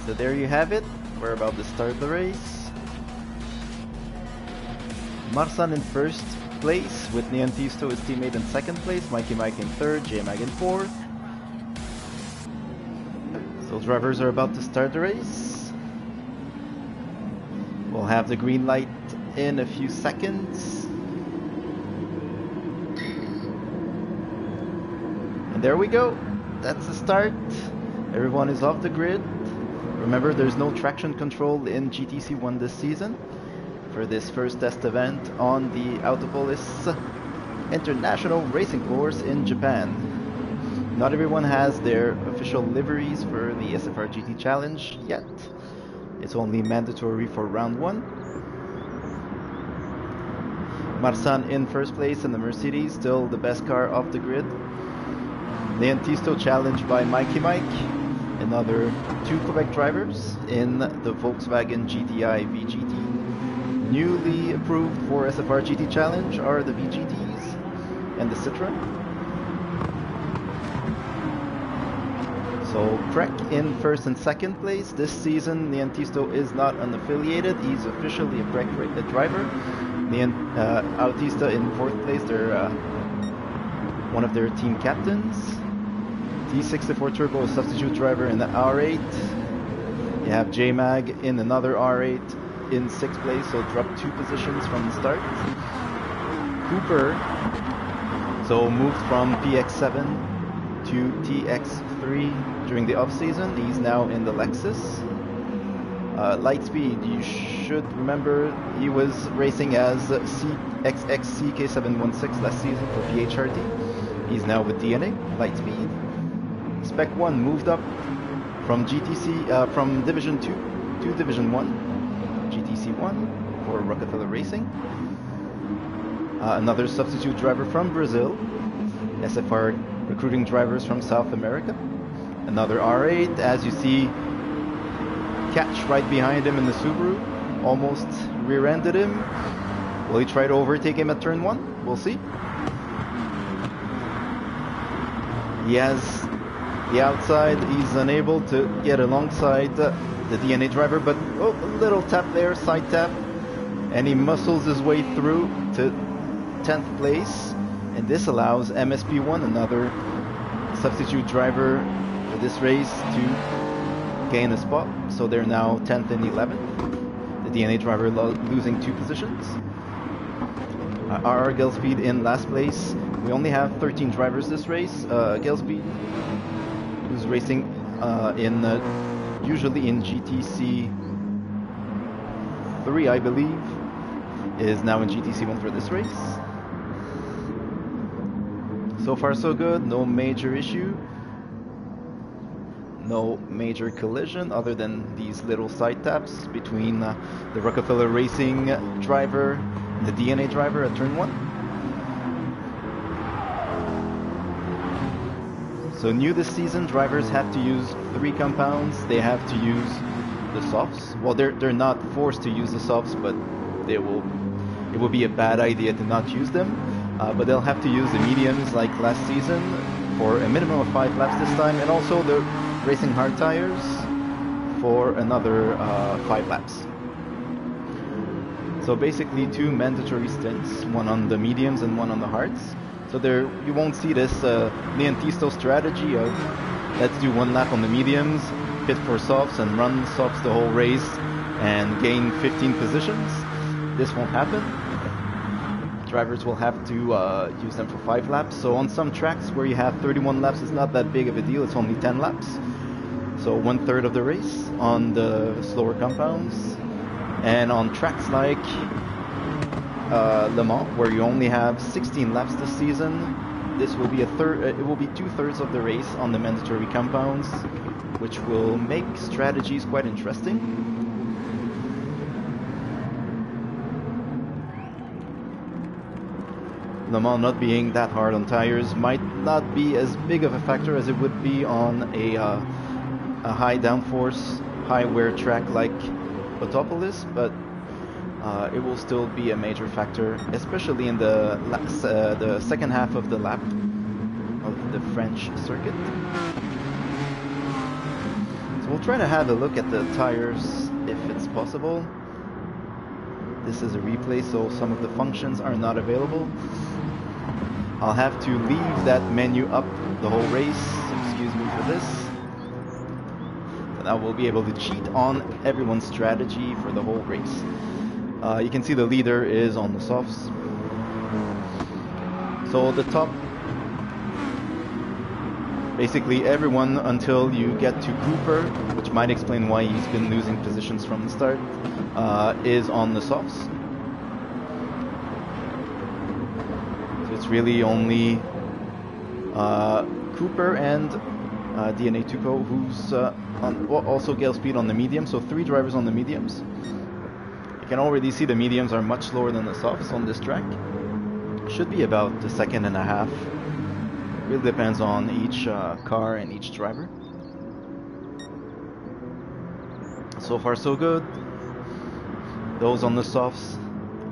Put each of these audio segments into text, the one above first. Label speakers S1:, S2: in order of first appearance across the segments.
S1: So there you have it. We're about to start the race. Marsan in first place with Niantisto, his teammate, in second place. Mikey Mike in third, J-Mag in fourth. So drivers are about to start the race. We'll have the green light in a few seconds. And there we go. That's the start. Everyone is off the grid. Remember, there's no traction control in GTC1 this season for this first test event on the Autopolis International Racing Course in Japan. Not everyone has their official liveries for the SFR GT Challenge yet. It's only mandatory for round 1. Marsan in first place in the Mercedes, still the best car off the grid. Niantisto challenged by Mikey Mike. Another 2 Quebec drivers in the Volkswagen GTI VGT. Newly approved for SFR GT Challenge are the VGTs and the Citroen. So Prek in first and second place. This season Niantisto is not unaffiliated, he's officially a Prek driver. Autista in fourth place, they're one of their team captains. T64 Turbo, a substitute driver in the R8. You have J-Mag in another R8 in 6th place, so dropped 2 positions from the start. Cooper, so moved from PX7 to TX3 during the off-season. He's now in the Lexus. Lightspeed, you should remember he was racing as CXXCK716 last season for PHRT. He's now with DNA, Lightspeed. Spec 1 moved up from from Division 2 to Division 1, GTC1 for Rockefeller Racing. Another substitute driver from Brazil, SFR recruiting drivers from South America. Another R8, as you see, catch right behind him in the Subaru, almost rear-ended him. Will he try to overtake him at turn 1? We'll see. He has the outside, he's unable to get alongside the DNA driver, but a little tap there, side tap, and he muscles his way through to 10th place, and this allows MSP1, another substitute driver for this race, to gain a spot. So they're now 10th and 11th. The DNA driver losing 2 positions. RR Gillspeed in last place. We only have 13 drivers this race. Gillspeed, who's racing usually in GTC3, I believe, is now in GTC1 for this race. So far so good, no major issue. No major collision other than these little side taps between the Rockefeller Racing driver and the DNA driver at turn 1. So new this season, drivers have to use 3 compounds. They have to use the softs. Well, they're not forced to use the softs, but it will be a bad idea to not use them. But they'll have to use the mediums like last season for a minimum of 5 laps this time, and also the racing hard tires for another 5 laps. So basically 2 mandatory stints, one on the mediums and one on the hards. So there you won't see this Niantisto strategy of let's do 1 lap on the mediums, pit for softs and run softs the whole race and gain 15 positions. This won't happen. Drivers will have to use them for 5 laps. So on some tracks where you have 31 laps, it's not that big of a deal. It's only 10 laps. So 1/3 of the race on the slower compounds. And on tracks like Le Mans, where you only have 16 laps this season, this will be it will be 2/3 of the race on the mandatory compounds, which will make strategies quite interesting. Le Mans not being that hard on tires might not be as big of a factor as it would be on a high downforce, high wear track like Autopolis, but it will still be a major factor, especially in the second half of the lap of the French circuit. So we'll try to have a look at the tires if it's possible. This is a replay, so some of the functions are not available. I'll have to leave that menu up the whole race, excuse me for this. And I will be able to cheat on everyone's strategy for the whole race. You can see the leader is on the softs. So the top, basically everyone until you get to Cooper, which might explain why he's been losing positions from the start, is on the softs. So it's really only Cooper and DNA Tuco who's also Gale Speed on the medium, so 3 drivers on the mediums. You can already see the mediums are much slower than the softs on this track. Should be about a second and a half. Really depends on each car and each driver. So far so good. Those on the softs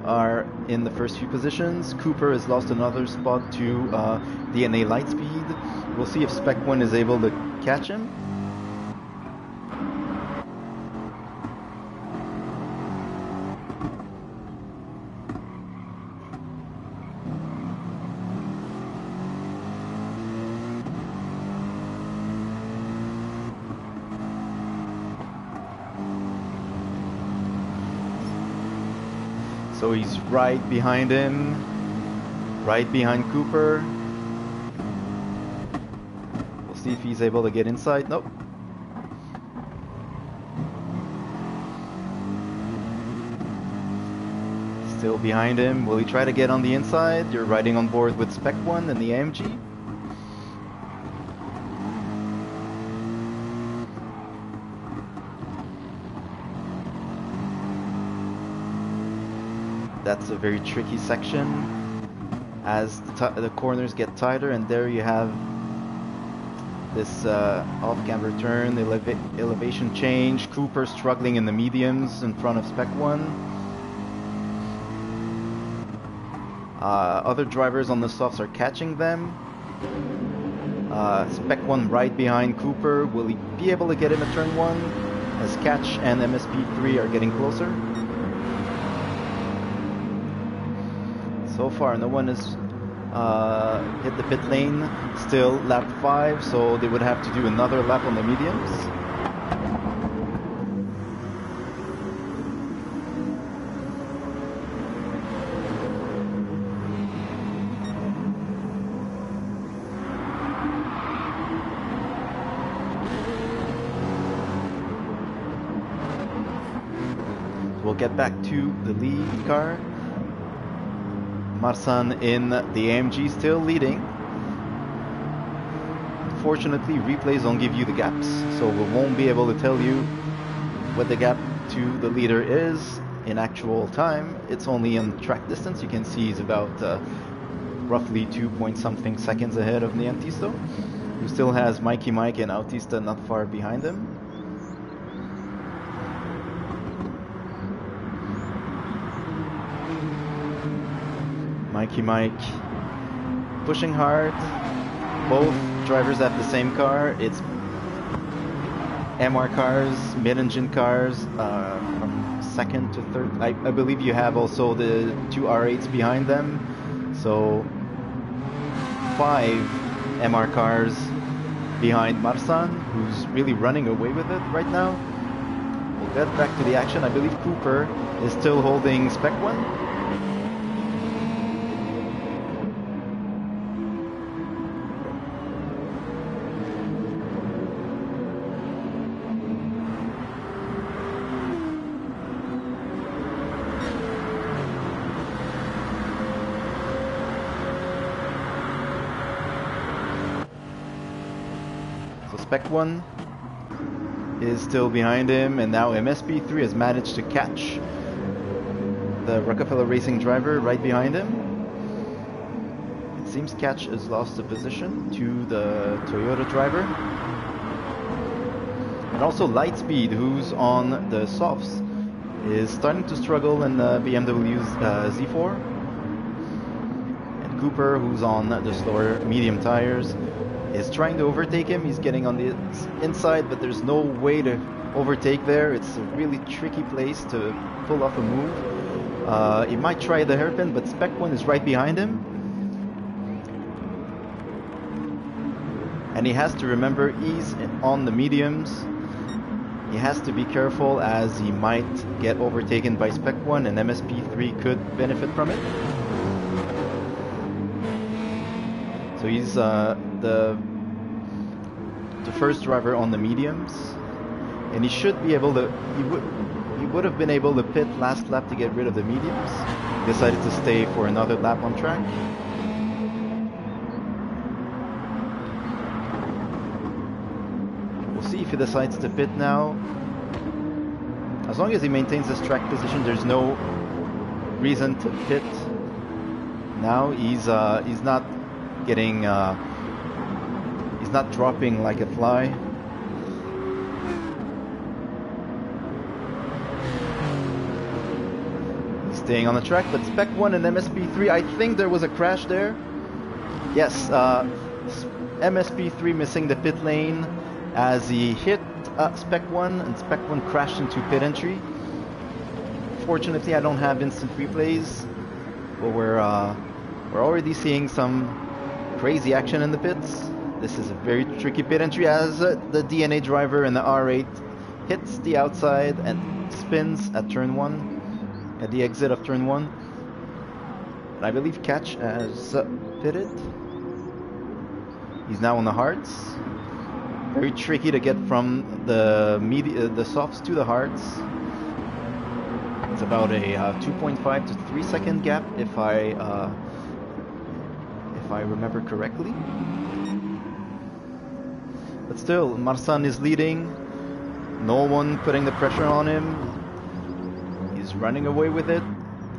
S1: are in the first few positions. Cooper has lost another spot to DNA Lightspeed. We'll see if Spec 1 is able to catch him. So he's right behind him, right behind Cooper. We'll see if he's able to get inside. Nope. Still behind him. Will he try to get on the inside? You're riding on board with Spec 1 and the AMG. That's a very tricky section as the corners get tighter, and there you have this off-camber turn, elevation change. Cooper struggling in the mediums in front of Spec 1. Other drivers on the softs are catching them. Spec 1 right behind Cooper. Will he be able to get him at turn 1 as Catch and MSP3 are getting closer? So far, no one has hit the pit lane. Still lap 5, so they would have to do another lap on the mediums. We'll get back to the lead car. Marsan in the AMG still leading. Unfortunately, replays don't give you the gaps, so we won't be able to tell you what the gap to the leader is in actual time. It's only in track distance. You can see he's about roughly 2-point-something seconds ahead of Niantisto, who still has Mikey Mike and Autista not far behind him. Mikey Mike pushing hard. Both drivers have the same car. It's MR cars, mid-engine cars, from second to third. I believe you have also the 2 R8s behind them. So 5 MR cars behind Marsan, who's really running away with it right now. We'll get back to the action. I believe Cooper is still holding Spec 1. Spec 1 is still behind him, and now MSP3 has managed to catch the Rockefeller Racing driver right behind him. It seems Catch has lost a position to the Toyota driver. And also Lightspeed, who's on the softs, is starting to struggle in the BMW's Z4. And Cooper, who's on the slower medium tires, is trying to overtake him. He's getting on the inside, but there's no way to overtake there. It's a really tricky place to pull off a move. He might try the hairpin, but Spec 1 is right behind him. And he has to remember he's on the mediums. He has to be careful as he might get overtaken by Spec 1 and MSP3 could benefit from it. So he's the first driver on the mediums, and he should be able to. He would have been able to pit last lap to get rid of the mediums. He decided to stay for another lap on track. We'll see if he decides to pit now. As long as he maintains his track position, there's no reason to pit. Now he's not getting he's not dropping like a fly. He's staying on the track, but Spec 1 and MSP3, I think there was a crash there. Yes, MSP3 missing the pit lane as he hit Spec 1, and Spec 1 crashed into pit entry. Fortunately, I don't have instant replays, but we're already seeing some crazy action in the pits. This is a very tricky pit entry as the DNA driver in the R8 hits the outside and spins at turn 1, at the exit of turn 1. And I believe Catch has pitted. He's now on the hards. Very tricky to get from the softs to the hards. It's about a 2.5 to 3 second gap if I remember correctly. But still, Marsan is leading. No one putting the pressure on him. He's running away with it.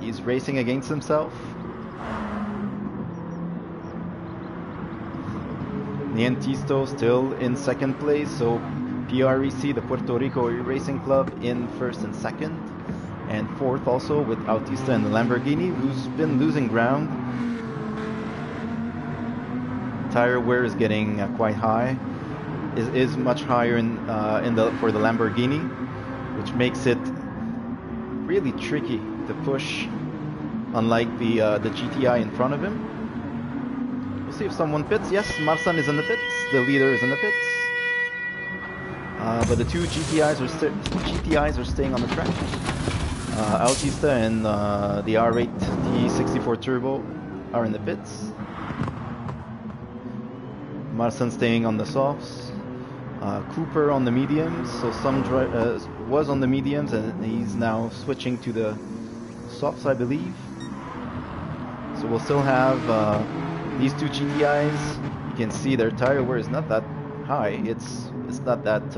S1: He's racing against himself. Nientisto still in second place, so PREC, the Puerto Rico Racing Club, in first and second. And fourth also with Autista and the Lamborghini, who's been losing ground. Tire wear is getting quite high. Is much higher for the Lamborghini, which makes it really tricky to push, unlike the GTI in front of him. We'll see if someone pits. Yes, Marsan is in the pits. The leader is in the pits. But the two GTIs are staying on the track. Autista and the R8 T64 Turbo are in the pits. Marsan staying on the softs. Cooper on the mediums. So some was on the mediums and he's now switching to the softs, I believe. So we'll still have these two GTIs. You can see their tire wear is not that high. It's not that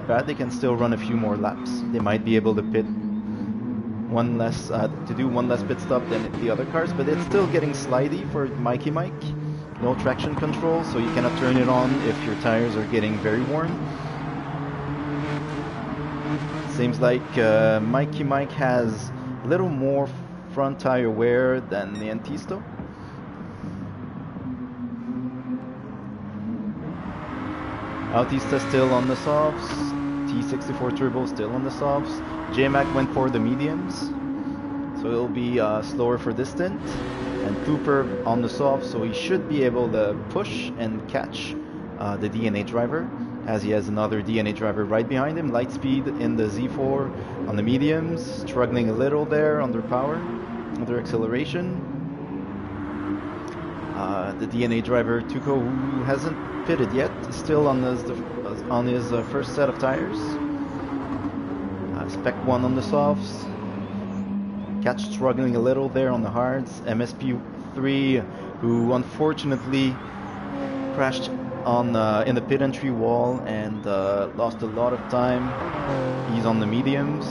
S1: bad. They can still run a few more laps. They might be able to pit one less pit stop than the other cars, but it's still getting slidey for Mikey Mike. No traction control, so you cannot turn it on if your tires are getting very worn. Seems like Mikey Mike has a little more front tire wear than the Nientisto. Autista still on the softs. T64 Turbo still on the softs. J-Mac went for the mediums, so it'll be slower for this stint. And Cooper on the soft, so he should be able to push and catch the DNA driver, as he has another DNA driver right behind him. Lightspeed in the Z4 on the mediums, struggling a little there under power, under acceleration. The DNA driver Tuco, who hasn't pitted yet, is still on his first set of tires. Spec 1 on the softs. Catch struggling a little there on the hards. MSP3, who unfortunately crashed on in the pit entry wall and lost a lot of time. He's on the mediums.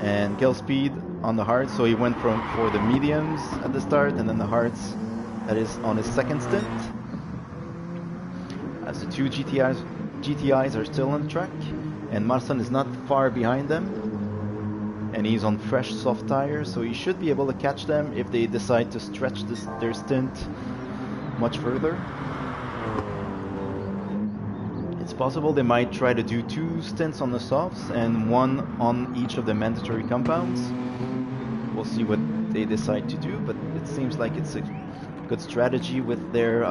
S1: And Gelspeed on the hards, so he went for the mediums at the start, and then the hards, that is on his second stint. As the two GTIs are still on the track, and Marsan is not far behind them. And he's on fresh soft tires, so he should be able to catch them if they decide to stretch their stint much further. It's possible they might try to do 2 stints on the softs and 1 on each of the mandatory compounds. We'll see what they decide to do, but it seems like it's a good strategy with their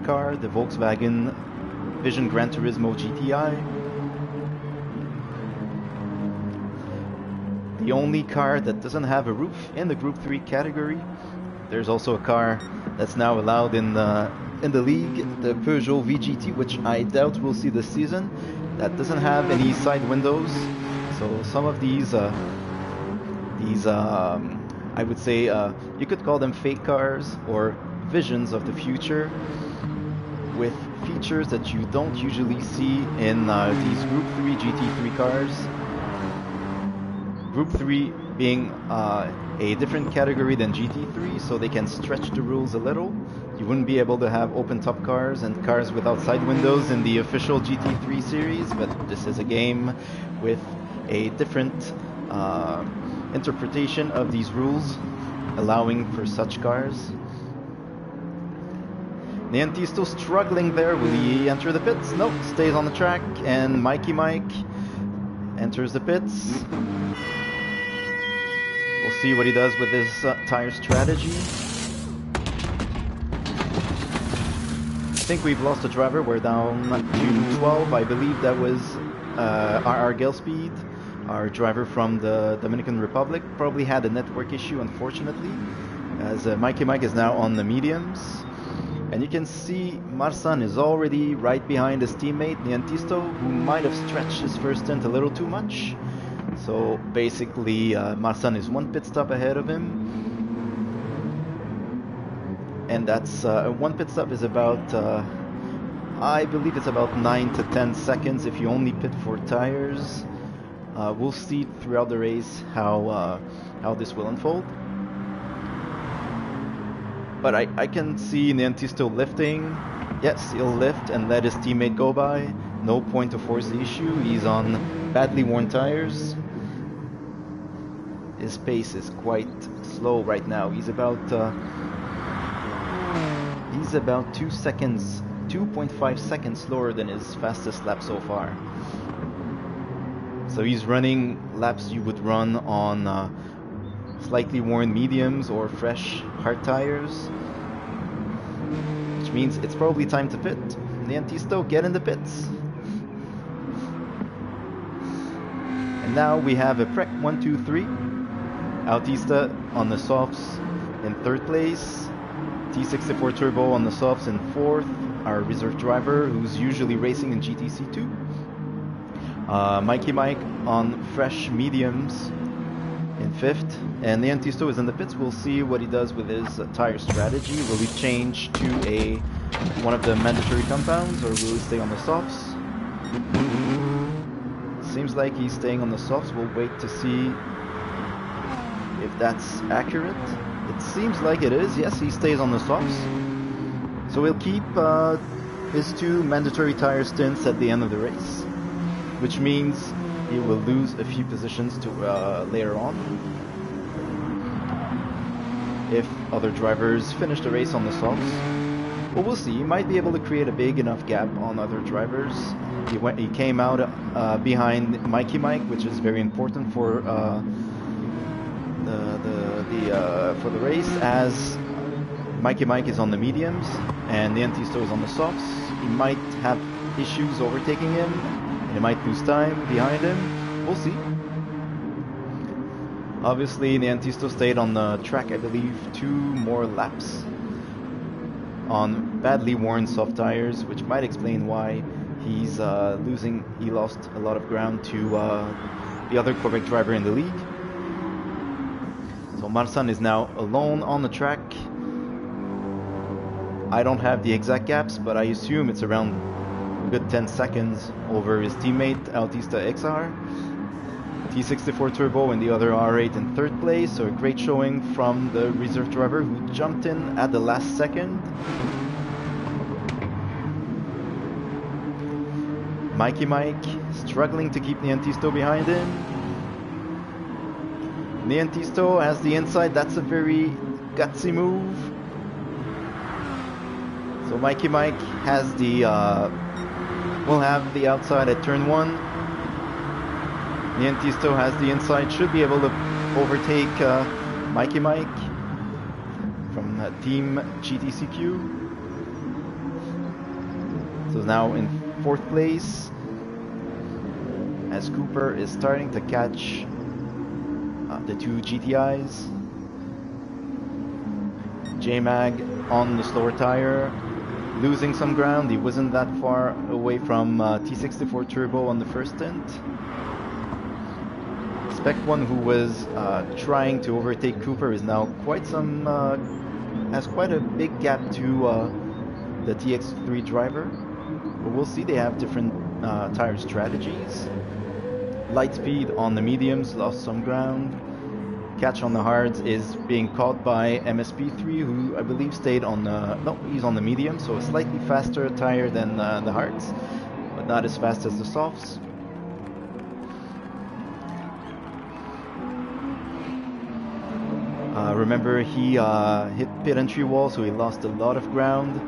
S1: car, the Volkswagen Vision Gran Turismo GTI. The only car that doesn't have a roof in the Group 3 category. There's also a car that's now allowed in the league, the Peugeot VGT, which I doubt we'll see this season. That doesn't have any side windows, so some of these I would say you could call them fake cars or visions of the future, with features that you don't usually see in these Group 3 GT3 cars. Group 3 being a different category than GT3, so they can stretch the rules a little. You wouldn't be able to have open top cars and cars without side windows in the official GT3 series, but this is a game with a different interpretation of these rules, allowing for such cars. Niantisto struggling there. Will he enter the pits? Nope, stays on the track, and Mikey Mike enters the pits. We'll see what he does with his tire strategy. I think we've lost a driver. We're down to 12. I believe that was RR Gillspeed, our driver from the Dominican Republic. Probably had a network issue, unfortunately, as Mikey Mike is now on the mediums. And you can see Marsan is already right behind his teammate Niantisto, who might have stretched his first stint a little too much. So basically Marsan is 1 pit stop ahead of him. And that's 1 pit stop is about, I believe it's about 9 to 10 seconds if you only pit for tires. We'll see throughout the race how this will unfold. But I can see Niantisto lifting. Yes, he'll lift and let his teammate go by. No point to force the issue. He's on badly worn tires. His pace is quite slow right now. He's about 2 seconds, 2.5 seconds slower than his fastest lap so far. So he's running laps you would run on slightly worn mediums or fresh hard tires, which means it's probably time to pit. Niantisto, get in the pits. And now we have a Prec 1, 2, 3. Autista on the softs in 3rd place. T64 Turbo on the softs in 4th. Our reserve driver, who's usually racing in GTC2. Mikey Mike on fresh mediums in 5th, and Niantisto is in the pits. We'll see what he does with his tire strategy. Will he change to one of the mandatory compounds, or will he stay on the softs? Seems like he's staying on the softs. We'll wait to see if that's accurate. It seems like it is. Yes, he stays on the softs. So we'll keep his 2 mandatory tire stints at the end of the race, which means he will lose a few positions to later on. If other drivers finish the race on the softs. Well, we'll see. He might be able to create a big enough gap on other drivers. He came out behind Mikey Mike, which is very important for the race, as Mikey Mike is on the mediums and Niantisto is on the softs. He might have issues overtaking him. He might lose time behind him. We'll see. Obviously, Niantisto stayed on the track, I believe, 2 more laps on badly worn soft tires, which might explain why he's losing. He lost a lot of ground to the other Quebec driver in the league. So Marsan is now alone on the track. I don't have the exact gaps, but I assume it's around a good 10 seconds over his teammate Autista XR. T64 Turbo and the other R8 in 3rd place, so a great showing from the reserve driver who jumped in at the last second. Mikey Mike struggling to keep Niantisto behind him. Niantisto has the inside. That's a very gutsy move. So Mikey Mike has the will have the outside at turn 1. Niantisto has the inside, should be able to overtake Mikey Mike from Team GTCQ. So now in 4th place, as Cooper is starting to catch the 2 GTIs. J-Mag on the slower tire, losing some ground. He wasn't that far away from T64 Turbo on the first stint. Spec 1, who was trying to overtake Cooper, is now has quite a big gap to the TX3 driver. But we'll see, they have different tire strategies. Lightspeed on the mediums, lost some ground. Catch on the hards is being caught by MSP3, who I believe stayed on no, he's on the medium, so a slightly faster tire than the hards, but not as fast as the softs. Remember, he hit pit entry wall, so he lost a lot of ground.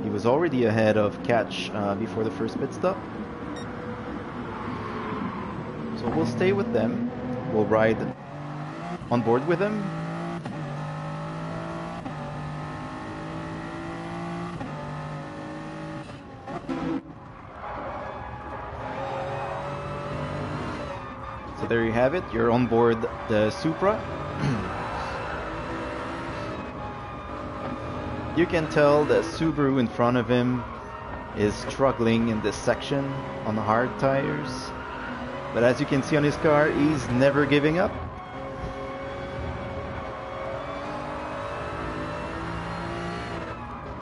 S1: He was already ahead of Catch before the first pit stop. So we'll stay with them. We'll ride on board with him. So there you have it. You're on board the Supra. You can tell the Subaru in front of him is struggling in this section on the hard tires. But as you can see on his car, he's never giving up.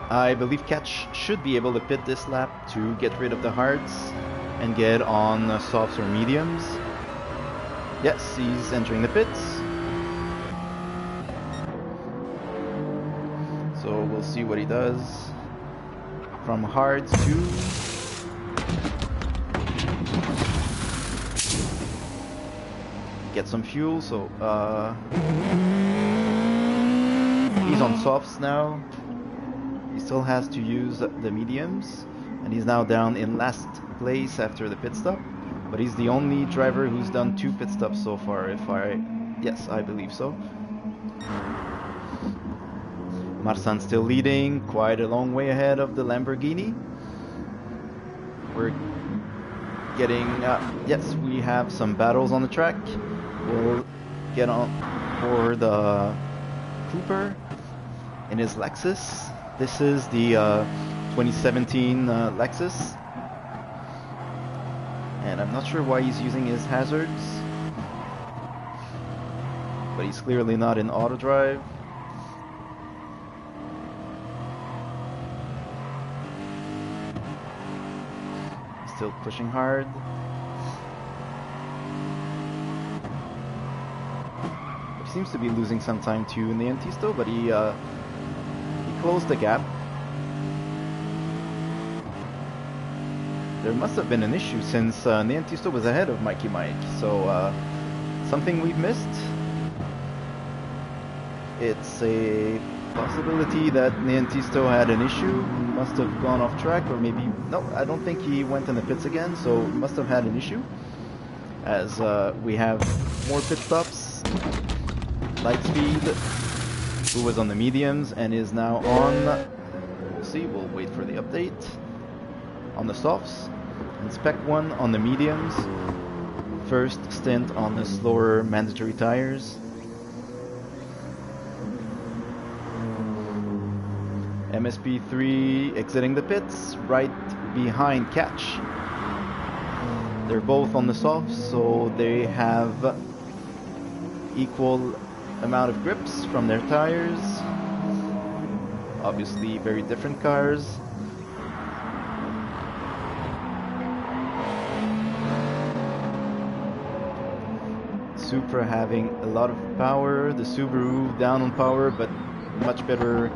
S1: I believe Catch should be able to pit this lap to get rid of the hards and get on softs or mediums. Yes, he's entering the pits. So we'll see what he does. From hards to... get some fuel, so he's on softs now. He still has to use the mediums, and he's now down in last place after the pit stop. But he's the only driver who's done 2 pit stops so far, yes, I believe so. Marsan still leading, quite a long way ahead of the Lamborghini. We're getting, yes, we have some battles on the track. We'll get on for the Cooper in his Lexus. This is the 2017 Lexus. And I'm not sure why he's using his hazards. But he's clearly not in auto drive. Still pushing hard. He seems to be losing some time to Niantisto, but he closed the gap. There must have been an issue since Niantisto was ahead of Mikey Mike, so something we've missed. It's a possibility that Niantisto had an issue, must have gone off track, or maybe, no, I don't think he went in the pits again, so must have had an issue. As we have more pit stops. Lightspeed, who was on the mediums and is now on, we'll see, we'll wait for the update, on the softs, and Spec 1 on the mediums, first stint on the slower mandatory tires. MSP3 exiting the pits, right behind Catch. They're both on the softs, so they have equal amount of grips from their tires. Obviously very different cars. Supra having a lot of power, the Subaru down on power, but much better,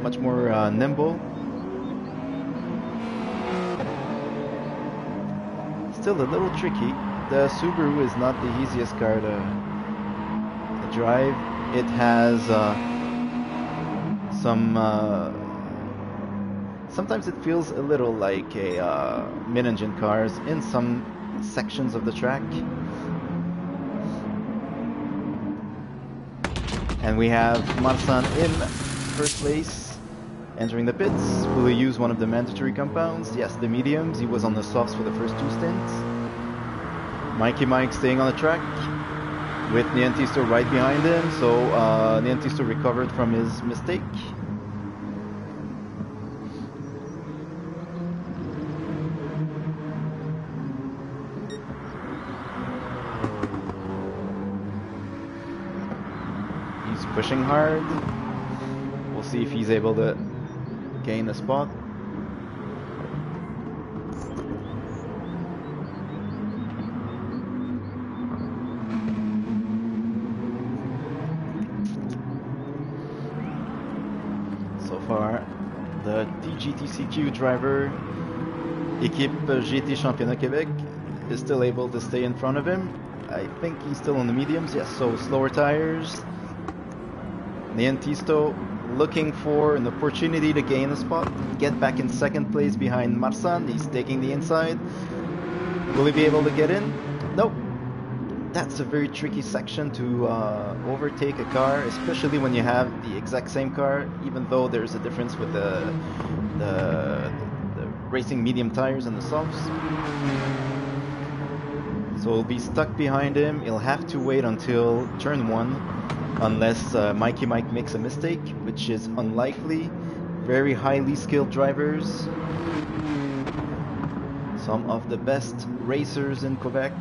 S1: much more nimble. Still a little tricky. The Subaru is not the easiest car to drive. It has some sometimes it feels a little like a mid-engine cars in some sections of the track. And we have Marsan in first place, entering the pits. Will he use one of the mandatory compounds? Yes, the mediums. He was on the softs for the first 2 stints. Mikey Mike staying on the track with Niantisto right behind him, so Niantisto recovered from his mistake. He's pushing hard. We'll see if he's able to gain a spot. The GTC1 driver, équipe GT Championnat Québec, is still able to stay in front of him. I think he's still on the mediums, yes, so slower tires. Niantisto looking for an opportunity to gain a spot, get back in second place behind Marsan. He's taking the inside. Will he be able to get in? Nope. That's a very tricky section to overtake a car, especially when you have the exact same car, even though there's a difference with the racing medium tires and the softs. So he'll be stuck behind him. He'll have to wait until turn 1, unless Mikey Mike makes a mistake, which is unlikely. Very highly skilled drivers. Some of the best racers in Quebec.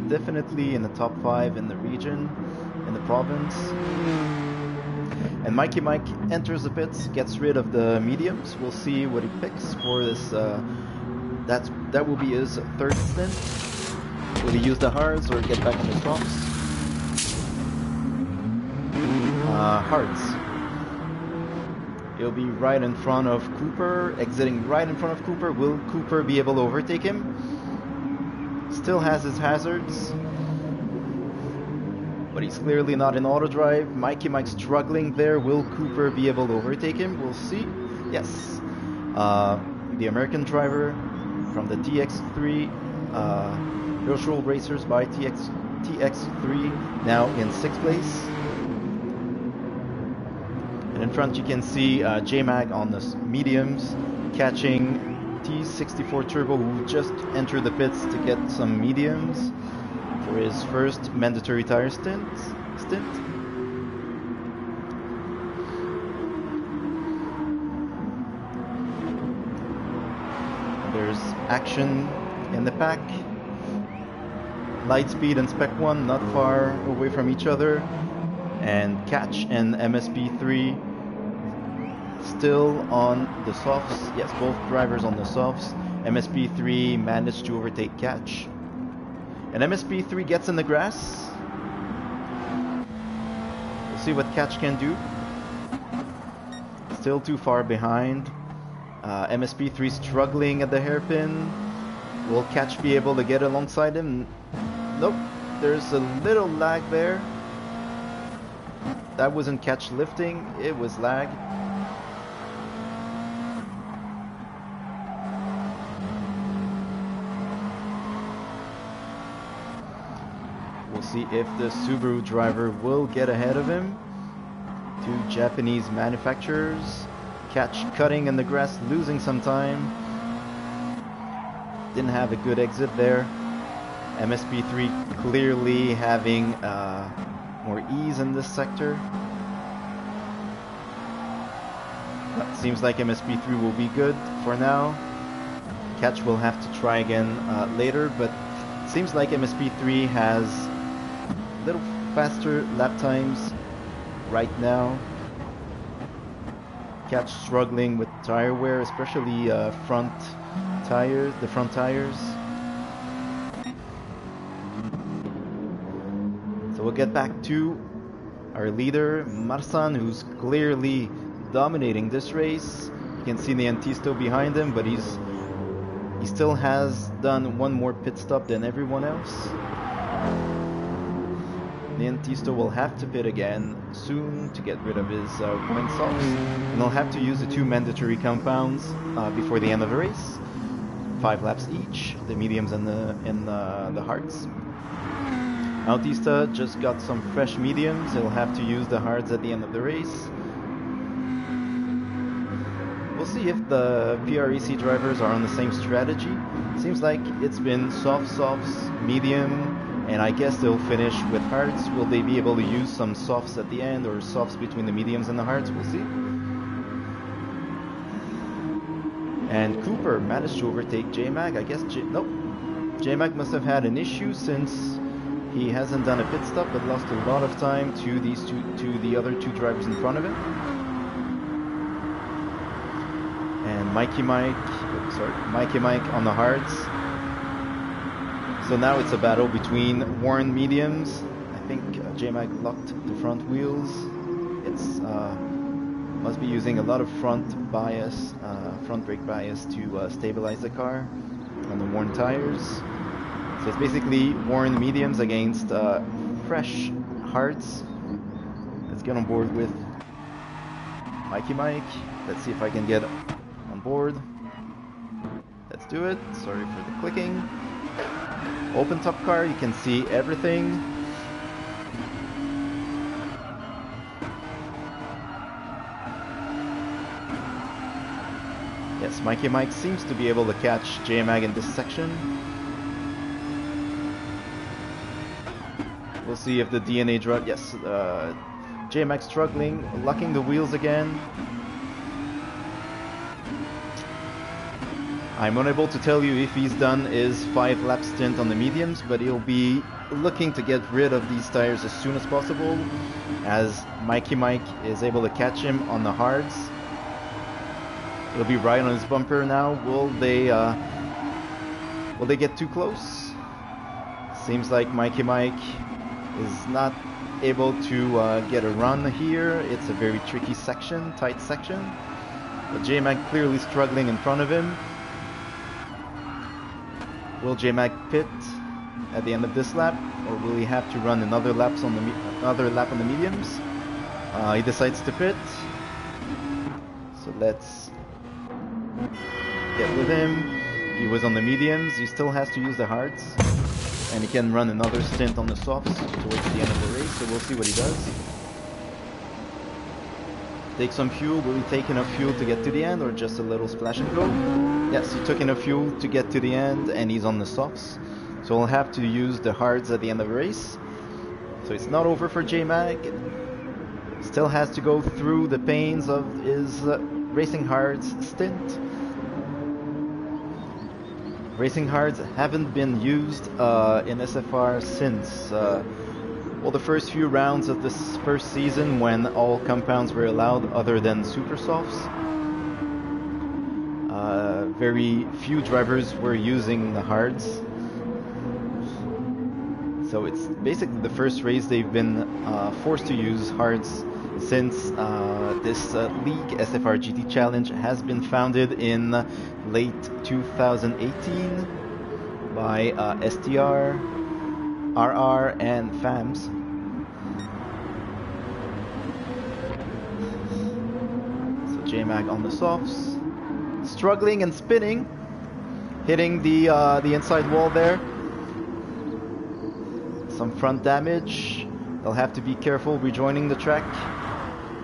S1: Definitely in the top 5 in the region, in the province. And Mikey Mike enters the pits, gets rid of the mediums. We'll see what he picks for this. That will be his third stint. Will he use the hards or get back on the softs? Hards. He'll be right in front of Cooper, exiting right in front of Cooper. Will Cooper be able to overtake him? Still has his hazards, but he's clearly not in auto drive. Mikey Mike struggling there. Will Cooper be able to overtake him? We'll see. Yes. The American driver from the TX3, Virtual Racers by TX3, now in 6th place. And in front you can see J-Mag on the mediums, catching T64 Turbo, who just entered the pits to get some mediums for his first mandatory tire stint. There's action in the pack. Lightspeed and Spec 1 not far away from each other, and Catch and MSP3 still on the softs. Yes, both drivers on the softs. MSP3 managed to overtake Catch. And MSP3 gets in the grass. We'll see what Catch can do. Still too far behind. MSP3 struggling at the hairpin. Will Catch be able to get alongside him? Nope. There's a little lag there. That wasn't Catch lifting, it was lag. We'll see if the Subaru driver will get ahead of him. 2 Japanese manufacturers. Catch cutting in the grass, losing some time. Didn't have a good exit there. MSP3 clearly having more ease in this sector. Seems like MSP3 will be good for now. Catch will have to try again later, but it seems like MSP3 has a little faster lap times right now. Catch struggling with tire wear, especially front tires, the front tires. So we'll get back to our leader, Marsan, who's clearly dominating this race. You can see Niantisto behind him, but he still has done one more pit stop than everyone else. Niantisto will have to pit again soon to get rid of his wind softs, and he'll have to use the 2 mandatory compounds before the end of the race. 5 laps each, the mediums and the hards. Autista just got some fresh mediums. He'll have to use the hards at the end of the race. We'll see if the PREC drivers are on the same strategy. Seems like it's been softs, medium, and I guess they'll finish with hards. Will they be able to use some softs at the end, or softs between the mediums and the hards? We'll see. And Cooper managed to overtake J-Mag. I guess nope. J-Mag must have had an issue since he hasn't done a pit stop, but lost a lot of time to the other 2 drivers in front of him. And Mikey Mike on the hards. So now it's a battle between Warren mediums. I think J-Mag locked the front wheels. It's must be using a lot of front brake bias to stabilize the car on the worn tires. So it's basically worn mediums against fresh hards. Let's get on board with Mikey Mike. Let's see if I can get on board. Let's do it. Sorry for the clicking. Open top car, you can see everything. Yes, Mikey Mike seems to be able to catch J-Mag in this section. We'll see if the DNA drug. Yes, J-Mag struggling, locking the wheels again. I'm unable to tell you if he's done his 5 lap stint on the mediums, but he'll be looking to get rid of these tires as soon as possible, as Mikey Mike is able to catch him on the hards. He'll be right on his bumper now. Will they get too close? Seems like Mikey Mike is not able to get a run here. It's a very tricky section, tight section. But J-Mag clearly struggling in front of him. Will J-Mag pit at the end of this lap, or will he have to run another lap on the mediums? He decides to pit. So let's get with him. He was on the mediums. He still has to use the hards, and he can run another stint on the softs towards the end of the race. So we'll see what he does. Take some fuel. Will he take enough fuel to get to the end, or just a little splash and go? Yes, he took enough fuel to get to the end, and he's on the softs. So we'll have to use the hards at the end of the race. So it's not over for J-Mag. Still has to go through the pains of his racing hards stint. Racing hards haven't been used in SFR since well, the first few rounds of this first season, when all compounds were allowed other than super softs. Very few drivers were using the hards. So it's basically the first race they've been forced to use hards since this league, SFR GT Challenge, has been founded in late 2018 by STR, RR, and FAMS. So J-Mag on the softs, struggling and spinning, hitting the inside wall there. Some front damage. They'll have to be careful rejoining the track,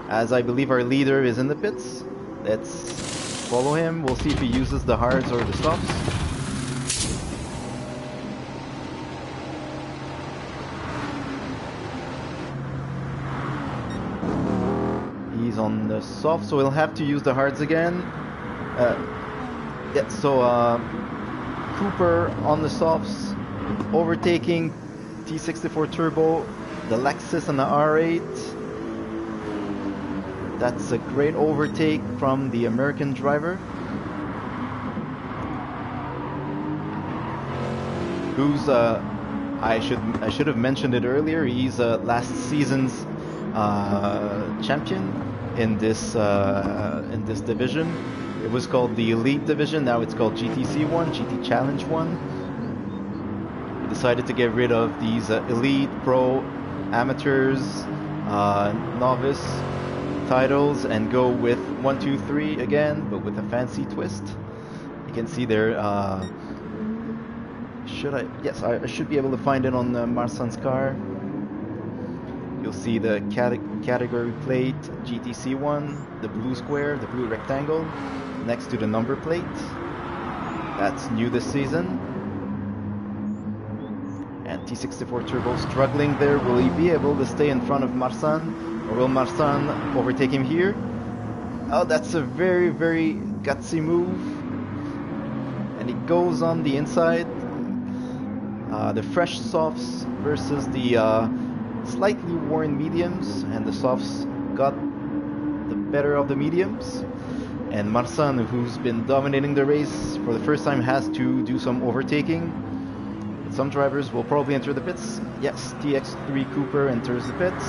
S1: as I believe our leader is in the pits. Let's follow him. We'll see if he uses the hards or the softs. He's on the soft, so he'll have to use the hards again. Yeah, so Cooper on the softs, overtaking T64 Turbo, the Lexus and the R8. That's a great overtake from the American driver, who's I should have mentioned it earlier. He's last season's champion in this division. It was called the Elite Division. Now it's called GTC1, GT Challenge 1. We decided to get rid of these Elite, Pro, amateurs, novice titles and go with 1, 2, 3 again, but with a fancy twist. You can see there. Should I? Yes, I should be able to find it on Marsan's car. You'll see the category plate GTC1, the blue square, the blue rectangle, next to the number plate. That's new this season. And T64 Turbo struggling there. Will he be able to stay in front of Marsan? Or will Marsan overtake him here? Oh, that's a very, very gutsy move. And he goes on the inside. The fresh softs versus the slightly worn mediums, and the softs got the better of the mediums. And Marsan, who's been dominating the race for the first time, has to do some overtaking. Some drivers will probably enter the pits. Yes, TX3 Cooper enters the pits.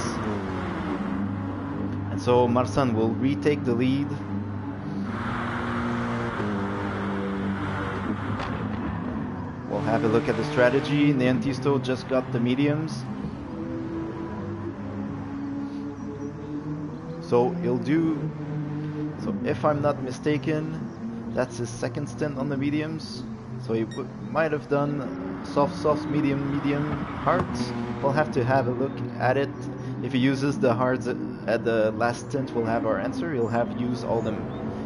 S1: And so Marsan will retake the lead. We'll have a look at the strategy. Neantisto just got the mediums. So he'll do, so if I'm not mistaken, that's his second stint on the mediums. So he might have done soft, medium, hards. We'll have to have a look at it. If he uses the hards at the last stint, we'll have our answer. He'll have used all the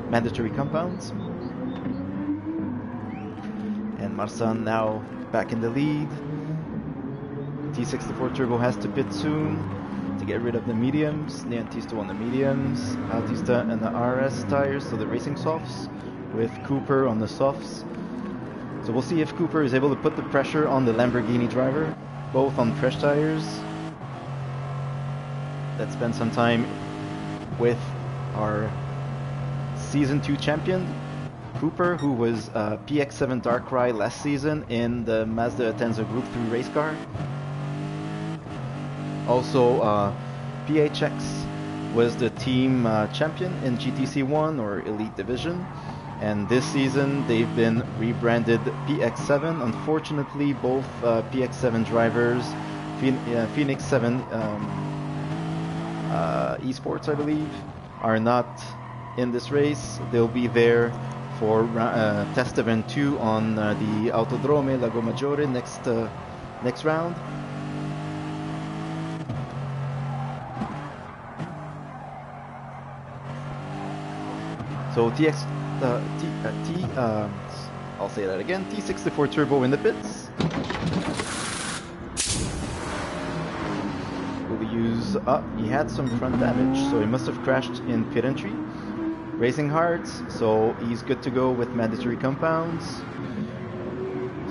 S1: mandatory compounds. And Marsan now back in the lead. T64 Turbo has to pit soon to get rid of the mediums. Neantisto on the mediums, Altista and the RS tires, so the racing softs, with Cooper on the softs. So we'll see if Cooper is able to put the pressure on the Lamborghini driver, both on fresh tires. Let's spend some time with our Season 2 champion, Cooper, who was PX7 Darkrai last season in the Mazda Atenza Group 3 race car. Also, PHX was the team champion in GTC1 or Elite Division, and this season they've been rebranded PX7. Unfortunately, both PX7 drivers, Phoenix 7 Esports, I believe, are not in this race. They'll be there for test event 2 on the Autodrome Lago Maggiore next round. So I'll say that again, T64 Turbo in the pits. Will he use, he had some front damage, so he must have crashed in pit entry. Racing hards, so he's good to go with mandatory compounds.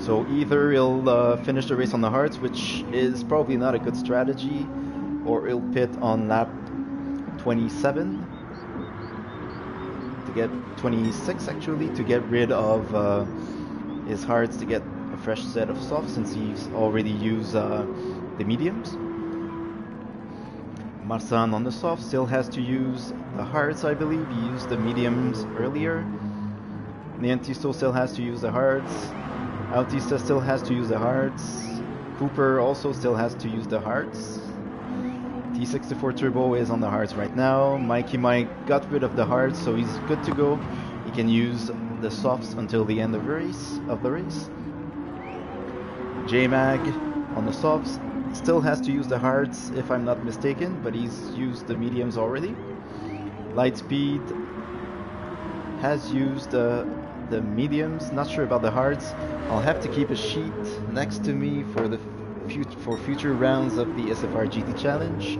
S1: So either he'll finish the race on the hards, which is probably not a good strategy, or he'll pit on lap 27. To get 26 actually, to get rid of his hards, to get a fresh set of softs, since he's already used the mediums. Marsan on the soft still has to use the hards, I believe. He used the mediums earlier. Neantisto still has to use the hards. Altista still has to use the hards. Cooper also still has to use the hards. T64 Turbo is on the hards right now. Mikey Mike got rid of the hards, so he's good to go. He can use the softs until the end of the race. J-Mag on the softs still has to use the hards, if I'm not mistaken, but he's used the mediums already. Lightspeed has used the mediums. Not sure about the hards. I'll have to keep a sheet next to me for future rounds of the SFR GT Challenge.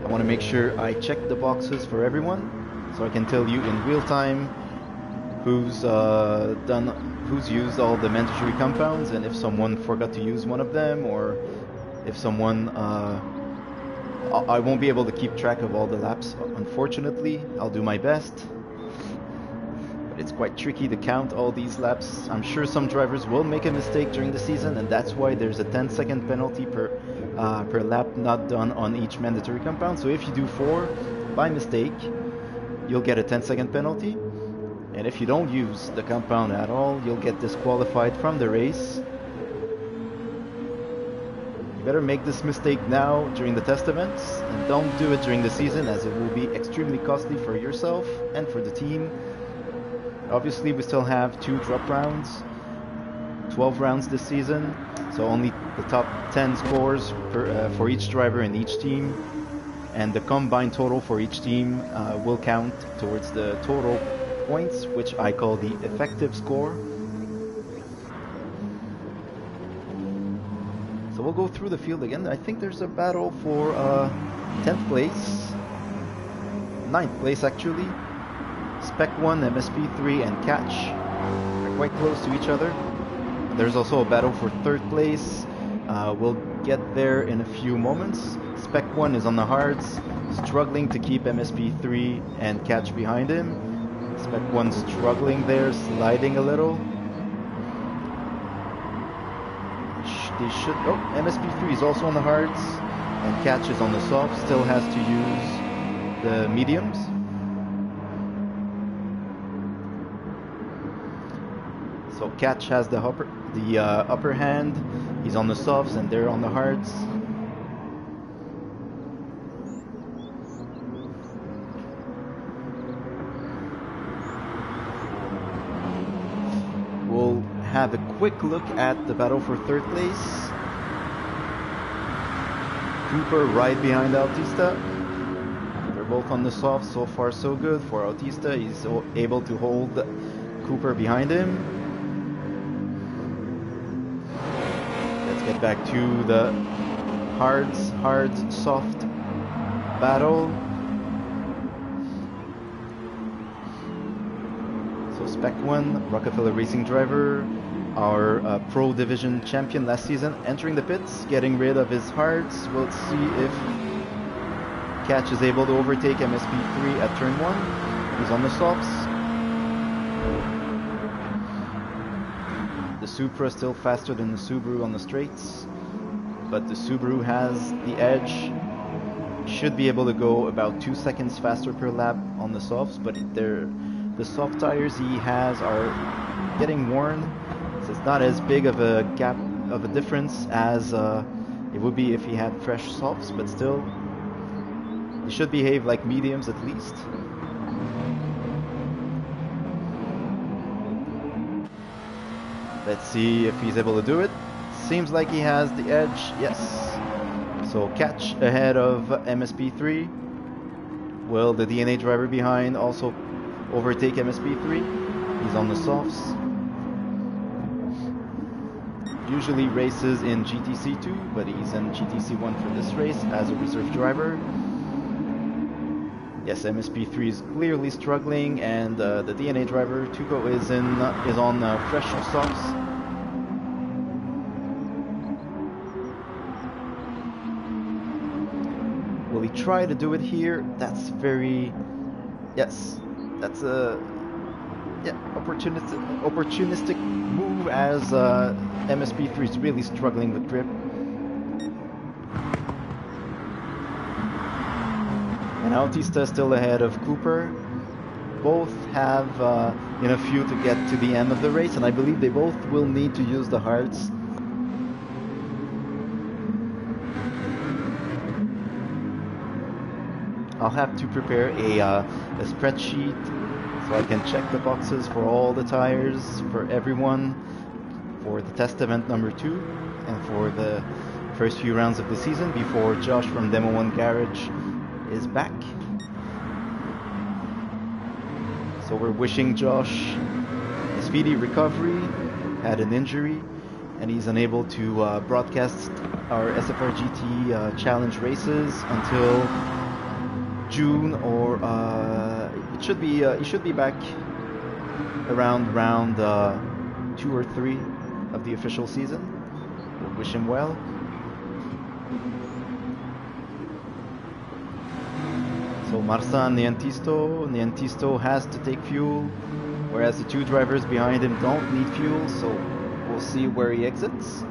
S1: I want to make sure I check the boxes for everyone, so I can tell you in real time who's used all the mandatory compounds, and if someone forgot to use one of them, or if someone I won't be able to keep track of all the laps, unfortunately. I'll do my best. It's quite tricky to count all these laps. I'm sure some drivers will make a mistake during the season, and that's why there's a 10-second penalty per lap not done on each mandatory compound. So if you do 4 by mistake, you'll get a 10-second penalty. And if you don't use the compound at all, you'll get disqualified from the race. You better make this mistake now during the test events, and don't do it during the season, as it will be extremely costly for yourself and for the team. Obviously, we still have 2 drop rounds, 12 rounds this season, so only the top 10 scores for each driver in each team, and the combined total for each team will count towards the total points, which I call the effective score. So we'll go through the field again. I think there's a battle for 10th place, 9th place actually. Spec 1, MSP3 and Catch are quite close to each other. There's also a battle for 3rd place. We'll get there in a few moments. Spec 1 is on the hards, struggling to keep MSP3 and Catch behind him. Spec 1 struggling there, sliding a little. MSP3 is also on the hards, and Catch is on the soft, still has to use the mediums. So Catch has the upper hand, he's on the softs and they're on the hards. We'll have a quick look at the battle for 3rd place. Cooper right behind Autista. They're both on the soft, so far so good for Autista. He's able to hold Cooper behind him. Let's get back to the hard, soft battle. So Spec 1, Rockefeller Racing driver, our Pro Division champion last season, entering the pits, getting rid of his hards. We'll see if Catch is able to overtake MSP3 at turn 1. He's on the softs. The Supra still faster than the Subaru on the straights, but the Subaru has the edge. Should be able to go about 2 seconds faster per lap on the softs, but the soft tires he has are getting worn, so it's not as big of a gap of a difference as it would be if he had fresh softs, but still he should behave like mediums at least. Let's see if he's able to do it. Seems like he has the edge, yes. So Catch ahead of MSP3. Will the DNA driver behind also overtake MSP3? He's on the softs. Usually races in GTC2, but he's in GTC1 for this race as a reserve driver. Yes, MSP3 is clearly struggling, and the DNA driver Tuco is on fresh softs. Will he try to do it here? That's very, yes, that's a opportunistic move, as MSP3 is really struggling with grip. And Autista still ahead of Cooper. Both have in a few to get to the end of the race, and I believe they both will need to use the hards. I'll have to prepare a spreadsheet so I can check the boxes for all the tires for everyone for the test event number 2 and for the first few rounds of the season before Josh from Demo 1 Garage is back. So we're wishing Josh a speedy recovery. Had an injury and he's unable to broadcast our SFR GT challenge races until June, or he should be back around round 2 or 3 of the official season. We'll wish him well. So Marsan Niantisto has to take fuel, whereas the 2 drivers behind him don't need fuel, so we'll see where he exits.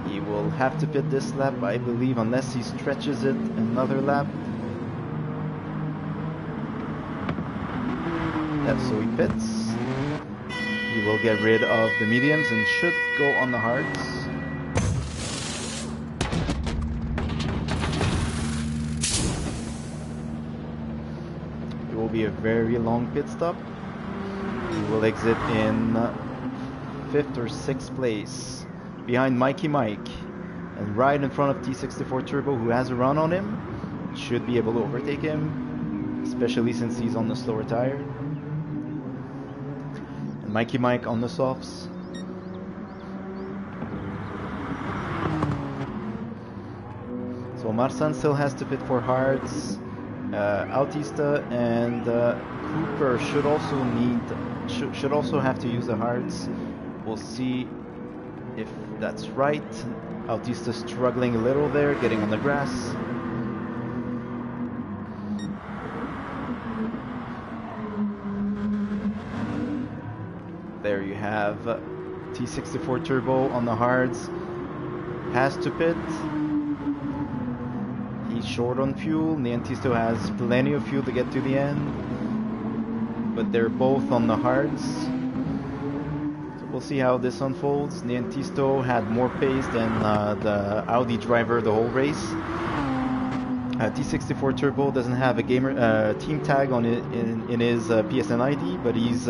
S1: He will have to pit this lap, I believe, unless he stretches it another lap. So he pits. He will get rid of the mediums and should go on the hards. will be a very long pit stop. He will exit in 5th or 6th place behind Mikey Mike, and right in front of T64 Turbo, who has a run on him. Should be able to overtake him, especially since he's on the slower tire. And Mikey Mike on the softs. So Marsan still has to pit for hards. Autista and Cooper should also have to use the hards. We'll see if that's right. Autista struggling a little there, getting on the grass. There you have T64 Turbo on the hards. Has to pit. He's short on fuel. Niantisto has plenty of fuel to get to the end, but they're both on the hards. So we'll see how this unfolds. Niantisto had more pace than the Audi driver the whole race. T64 Turbo doesn't have a gamer team tag on it in his PSN ID, but he's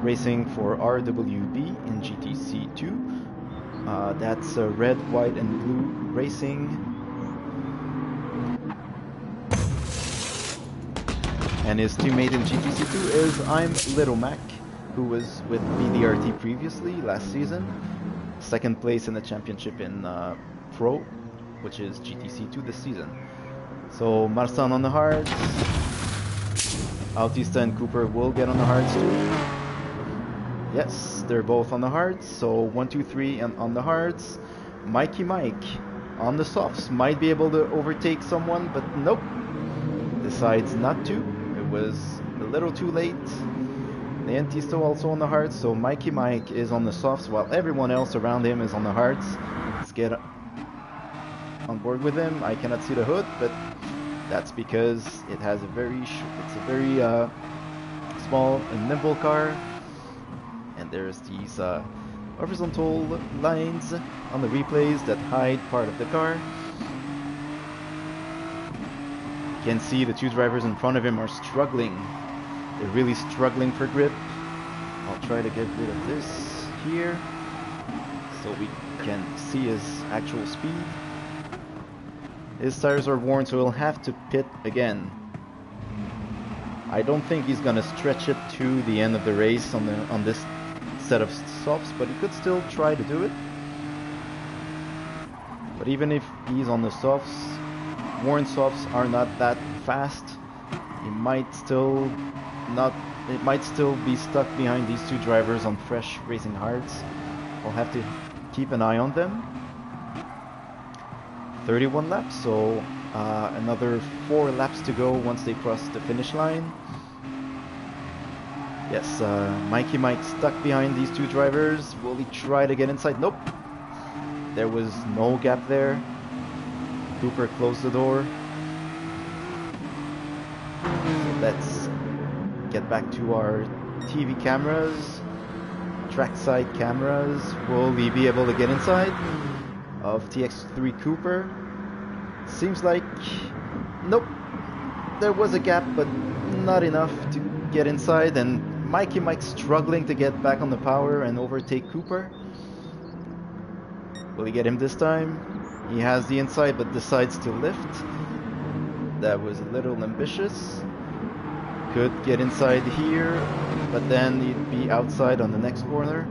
S1: racing for RWB in GTC2. That's red, white, and blue racing. And his teammate in GTC2 is I'm Little Mac, who was with BDRT previously last season. Second place in the championship in Pro, which is GTC2 this season. So Marsan on the hards. Autista and Cooper will get on the hards too. Yes, they're both on the hards. So 1, 2, 3 and on the hards. Mikey Mike on the softs might be able to overtake someone, but nope. Decides not to. It was a little too late. Niantisto also on the hards, so Mikey Mike is on the softs while everyone else around him is on the hards. Let's get on board with him. I cannot see the hood, but that's because it has a very small and nimble car, and there's these horizontal lines on the replays that hide part of the car. You can see the two drivers in front of him are struggling. They're really struggling for grip. I'll try to get rid of this here so we can see his actual speed. His tires are worn, so he'll have to pit again. I don't think he's gonna stretch it to the end of the race on this set of softs, but he could still try to do it. But even if he's on the softs, worn softs are not that fast. He might still it might still be stuck behind these two drivers on fresh racing hards. I'll have to keep an eye on them. 31 laps, so another 4 laps to go once they cross the finish line. Yes, Mikey Mike stuck behind these two drivers. Will he try to get inside? Nope. There was no gap there. Cooper closed the door. So let's get back to our TV cameras, trackside cameras. Will he be able to get inside of TX3 Cooper? Seems like nope. There was a gap, but not enough to get inside, and Mikey Mike struggling to get back on the power and overtake Cooper. Will he get him this time? He has the inside, but decides to lift. That was a little ambitious. Could get inside here, but then he'd be outside on the next corner.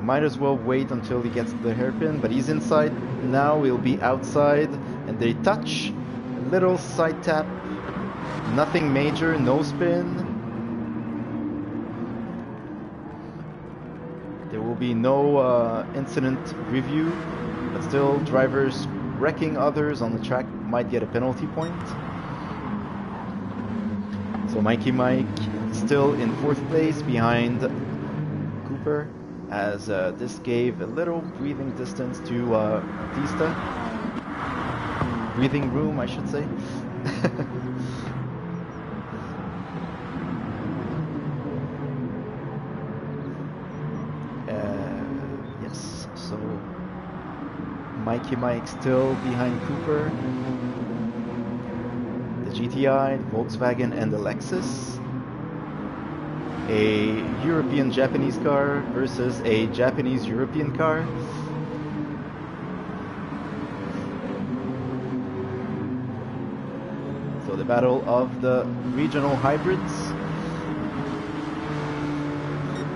S1: Might as well wait until he gets to the hairpin, but he's inside now. He'll be outside, and they touch. A little side tap, nothing major, no spin. There will be no incident review, but still drivers wrecking others on the track might get a penalty point. So Mikey Mike still in 4th place behind Cooper, as this gave a little breathing distance to Bautista. Breathing room, I should say. Yes, so Mikey Mike still behind Cooper. The GTI, Volkswagen, and the Lexus. A European-Japanese car versus a Japanese-European car. So the battle of the regional hybrids,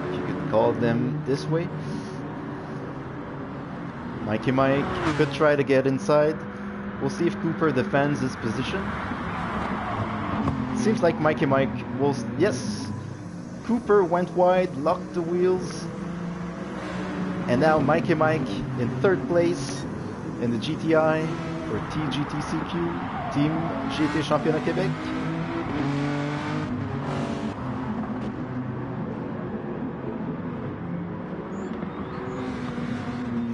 S1: if you could call them this way. Mikey Mike could try to get inside. We'll see if Cooper defends his position. Seems like Mikey Mike will... Yes! Cooper went wide, locked the wheels. And now Mikey Mike in third place in the GTI for TGTCQ, Team GT Championnat Québec.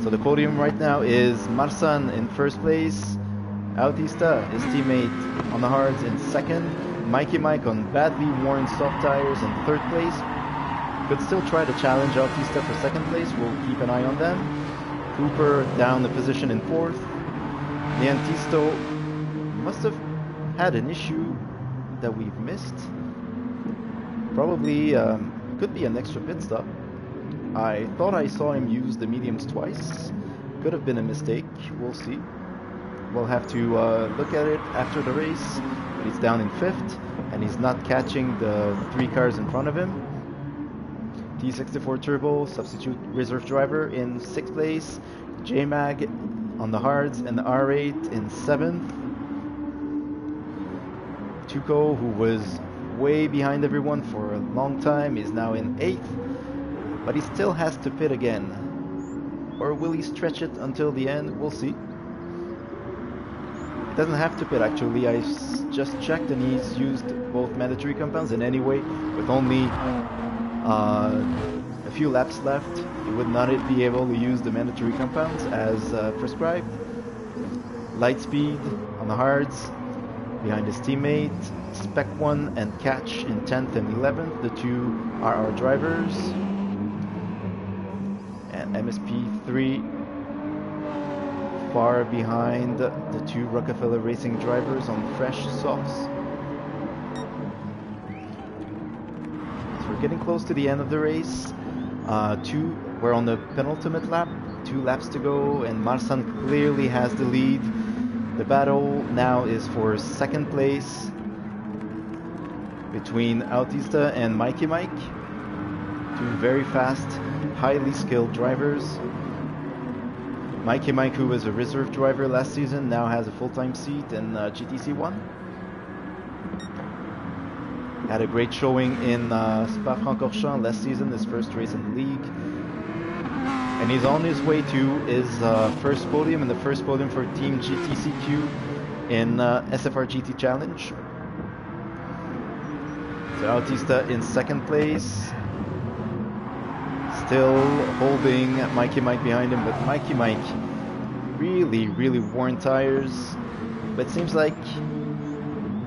S1: So the podium right now is Marsan in first place, Autista, his teammate on the hards, in second, Mikey Mike on badly worn soft tires in third place. Could still try to challenge Autista for second place, we'll keep an eye on them. Cooper down the position in fourth. Niantisto must have had an issue that we've missed. Probably could be an extra pit stop. I thought I saw him use the mediums twice. Could have been a mistake. We'll see. We'll have to look at it after the race. But he's down in fifth, and he's not catching the three cars in front of him. T64 Turbo, substitute reserve driver, in sixth place. J-Mag on the hards and the R8 in seventh. Tuco, who was way behind everyone for a long time, is now in eighth. But he still has to pit again. Or will he stretch it until the end? We'll see. He doesn't have to pit actually. I just checked and he's used both mandatory compounds, and anyway, with only a few laps left, he would not be able to use the mandatory compounds as prescribed. Light speed on the hards behind his teammate. Spec 1 and Catch in 10th and 11th, the two RR drivers. And MSP3 far behind the two Rockefeller Racing drivers on fresh softs. So we're getting close to the end of the race. We're on the penultimate lap, 2 laps to go, and Marsan clearly has the lead. The battle now is for second place between Autista and Mikey Mike. Two very fast, highly skilled drivers. Mikey Mike, who was a reserve driver last season, now has a full-time seat in GTC1. Had a great showing in Spa-Francorchamps last season, his first race in the league. And he's on his way to his first podium, and the first podium for Team GTCQ in SFR GT Challenge. So Autista in second place. Still holding Mikey Mike behind him, but Mikey Mike really worn tires. But it seems like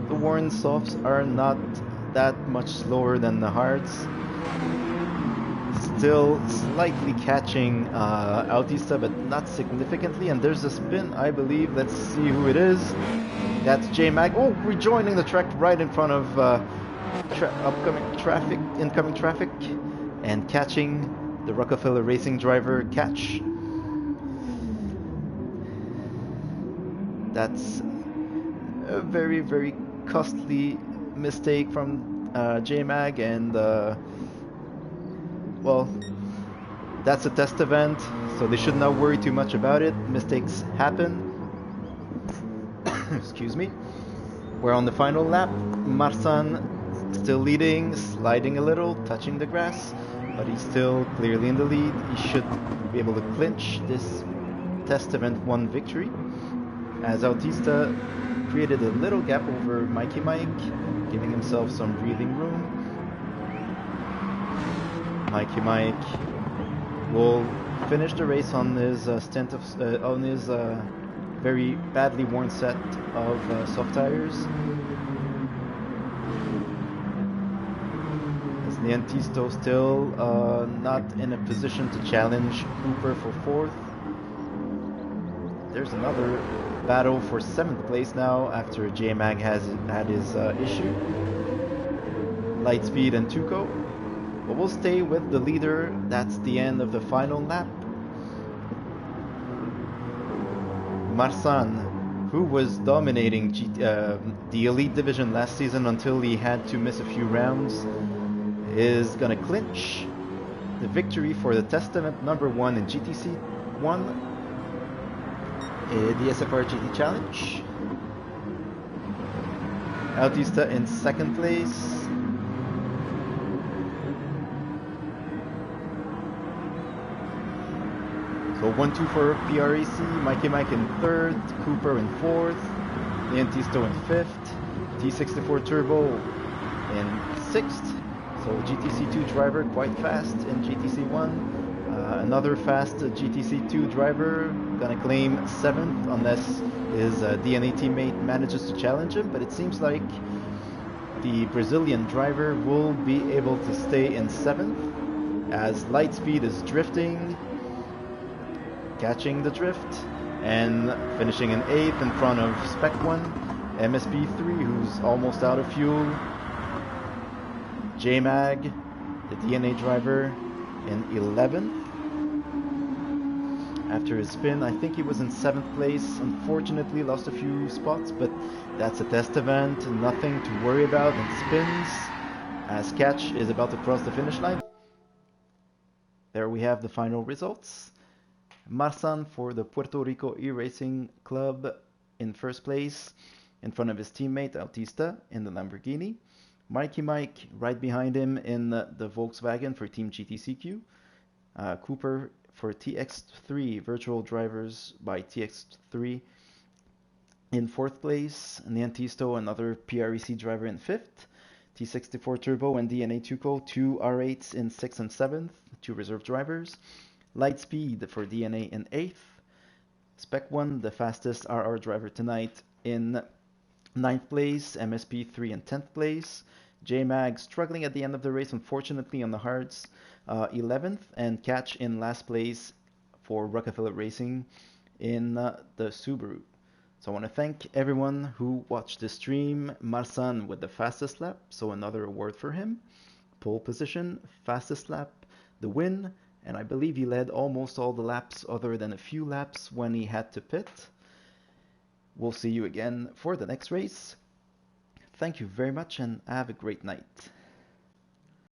S1: the worn softs are not that much slower than the hards. Still slightly catching Autista, but not significantly. And there's a spin, I believe. Let's see who it is. That's J-Mag. Oh, rejoining the track right in front of incoming traffic, and catching the Rockefeller Racing driver, Catch. That's a very costly mistake from J-Mag, and well, that's a test event, so they should not worry too much about it. Mistakes happen. Excuse me. We're on the final lap. Marsan still leading, sliding a little, touching the grass, but he's still clearly in the lead. He should be able to clinch this test event 1 victory, as Autista created a little gap over Mikey Mike, giving himself some breathing room. Mikey Mike will finish the race on his stint of on his very badly worn set of soft tires. Niantisto still not in a position to challenge Cooper for 4th. There's another battle for 7th place now after J-Mag has had his issue. Lightspeed and Tuco. But we'll stay with the leader. That's the end of the final lap. Marsan, who was dominating the Elite Division last season until he had to miss a few rounds, is gonna clinch the victory for the test event number 1 in GTC1, the SFR GT Challenge. Autista in 2nd place. So 1-2 for PRAC, Mikey Mike in 3rd, Cooper in 4th, Leontisto in 5th, T64 Turbo in 6th. So GTC2 driver quite fast in GTC1. Another fast GTC2 driver gonna claim 7th unless his DNA teammate manages to challenge him, but it seems like the Brazilian driver will be able to stay in 7th as Lightspeed is drifting, catching the drift, and finishing in 8th in front of Spec 1, MSP3 who's almost out of fuel, J-Mag, the DNA driver, in 11th. After his spin, I think he was in 7th place. Unfortunately, lost a few spots, but that's a test event, nothing to worry about. And spins as Catch is about to cross the finish line. There we have the final results. Marsan for the Puerto Rico E-Racing Club in 1st place, in front of his teammate Autista in the Lamborghini. Mikey Mike right behind him in the Volkswagen for Team GTCQ. Cooper for TX3 Virtual Drivers by TX3 in 4th place. Niantisto, another PREC driver, in 5th. T64 Turbo and DNA Tuco, 2 R8s in 6th and 7th, 2 reserve drivers. Lightspeed for DNA in 8th. Spec 1, the fastest RR driver tonight, in 9th place. MSP3 in 10th place. J-Mag struggling at the end of the race, unfortunately, on the hards, 11th. And Catch in last place for Rockefeller Racing in the Subaru. So I want to thank everyone who watched the stream. Marsan with the fastest lap, so another award for him. Pole position, fastest lap, the win. And I believe he led almost all the laps other than a few laps when he had to pit. We'll see you again for the next race. Thank you very much and have a great night.